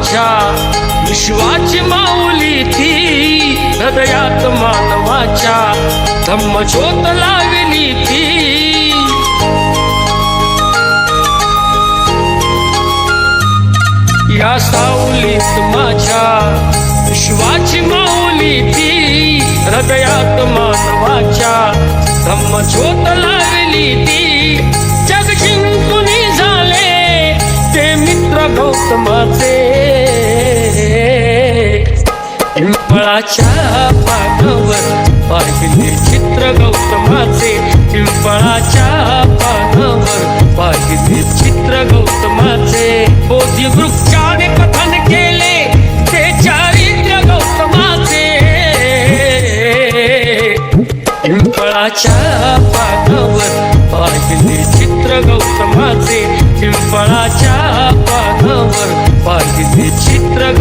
माझ्या विश्वाची माऊली ती हृदयात मानवाच्या धम्मज्योत लावली ती या सावलीत माझ्या विश्वाची माऊली ती हृदयात मानवाच्या धम्मज्योत लावली ती जग जिंकून झाले ते मित्र गौतमाचे पिंपळाच्या पानावर पाहिले चित्र गौतमाचे पिंपळाच्या पानावर पाहिले चित्र गौतमाचे बोधी वृक्षाने कथन केले ते चारित्र्य गौतमाचे पिंपळाच्या पानावर पाहिले चित्र गौतमाचे पिंपळाच्या पानावर पाहिले चित्र